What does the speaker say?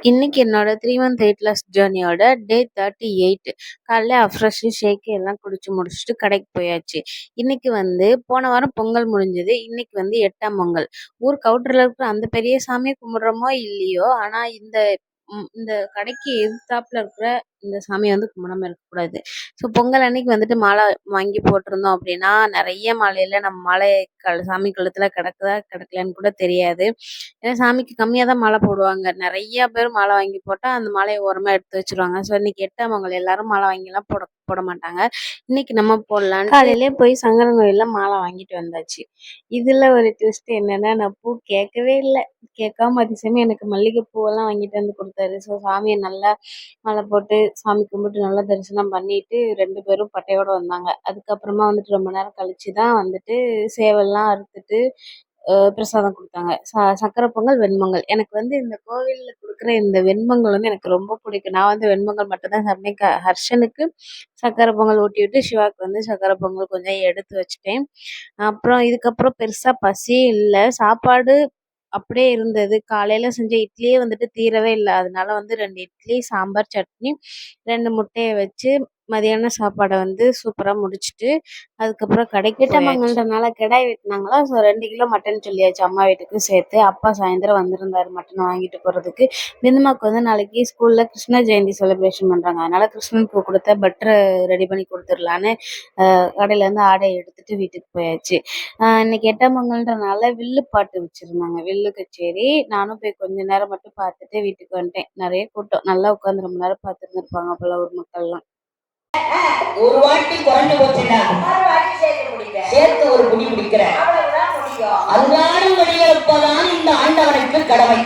இன்னைக்கு என்னோட 3 month weight loss ஜேர்னியோட டே 38. காலைல அஃப்ரெஷ் ஷேக் எல்லாம் குடிச்சு முடிச்சுட்டு கடைக்கு போயாச்சு. இன்னைக்கு போன வாரம் பொங்கல் முடிஞ்சது. இன்னைக்கு 8ஆம் பொங்கல். ஊருக்கு அவுட்டர்ல இருக்கிற அந்த பெரிய சாமியை கும்பிடுறோமோ இல்லையோ, ஆனா இந்த கடைக்கு எதிர்த்தாப்புல இருக்கிற இந்த சாமியை கும்பிடாம இருக்கக்கூடாது. ஸோ பொங்கல் அன்னைக்கு மாலை வாங்கி போட்டிருந்தோம் அப்படின்னா நிறைய மாலையில நம்ம மாலை சாமி கழுத்துல கிடக்குதா கிடக்கலன்னு கூட தெரியாது. ஏன்னா சாமிக்கு கம்மியாக தான் மாலை போடுவாங்க. நிறைய பேர் மாலை வாங்கி போட்டால் அந்த மாலையை ஓரமாக எடுத்து வச்சிருவாங்க. ஸோ இன்னைக்கு 8ஆம் பொங்கல் எல்லாரும் மாலை வாங்கிலாம் போட போட மாட்டாங்க. இன்னைக்கு நம்ம போடலான்னு காலையிலே போய் சங்கரன் கோயில்ல மாலை வாங்கிட்டு வந்தாச்சு. இதுல ஒரு ட்விஸ்ட் என்னன்னா, நான் பூ கேட்கவே இல்லை. கேட்காம அதிசயமா எனக்கு மல்லிகை பூவெல்லாம் வாங்கிட்டு வந்து கொடுத்தாரு. ஸோ சாமியை நல்லா மாலை போட்டு சாமி கும்பிட்டு நல்லா தரிசனம் பண்ணிட்டு 2 பேரும் பட்டையோட வந்தாங்க. அதுக்கப்புறமா ரொம்ப நேரம் கழிச்சு தான் சேவல்லாம் அறுத்துட்டு பிரசாதம் கொடுத்தாங்க. சக்கரை பொங்கல், வெண்பொங்கல். எனக்கு இந்த கோவில்ல கொடுக்குற இந்த வெண்பொங்கல் எனக்கு ரொம்ப பிடிக்கும். நான் வெண்பொங்கல் மட்டும் தான் சாப்பிட்டேன். ஹர்ஷனுக்கு சக்கரை பொங்கல் ஊட்டி விட்டு சிவாவுக்கு சக்கரை பொங்கல் கொஞ்சம் எடுத்து வச்சுட்டேன். அப்புறம் இதுக்கப்புறம் பெருசா பசியே இல்லை. சாப்பாடு அப்படியே இருந்தது. காலையில செஞ்ச இட்லியே தீரவே இல்லை. அதனால 2 இட்லி, சாம்பார், சட்னி, 2 முட்டையை வச்சு மதியான சாப்பாடை சூப்பரா முடிச்சுட்டு அதுக்கப்புறம் கடைக்கு போயாச்சு. கிடாய் வெட்டினாங்களா. ஸோ 2 கிலோ மட்டன் சொல்லியாச்சு அம்மா வீட்டுக்கு சேர்த்து. அப்பா சாயந்தரம் வந்திருந்தாரு மட்டன் வாங்கிட்டு போறதுக்கு. பிந்துமாக்கு நாளைக்கு ஸ்கூல்ல கிருஷ்ண ஜெயந்தி செலிப்ரேஷன் பண்றாங்க. அதனால கிருஷ்ணனுக்கு கொடுத்த பட்டரை ரெடி பண்ணி கொடுத்துடலான்னு கடையில இருந்து ஆடை எடுத்துட்டு வீட்டுக்கு போயாச்சு. இன்னைக்கு 8ஆம் பொங்கல்ன்றனால வில்லு பாட்டு வச்சிருந்தாங்க, வில்லு கச்சேரி. நானும் போய் கொஞ்ச நேரம் மட்டும் பார்த்துட்டு வீட்டுக்கு வந்துட்டேன். நிறைய கூட்டம், நல்லா உட்காந்து ரொம்ப நேரம் பார்த்துருந்துருப்பாங்க போல ஊர் மக்கள்லாம். ஒரு வாட்டி குறைஞ்சு போச்சுன்னா சேர்த்து ஒரு குடி குடிக்கிற அதுதான் வெளியிருப்பதான் இந்த ஆண்டவனுக்கு கடமை.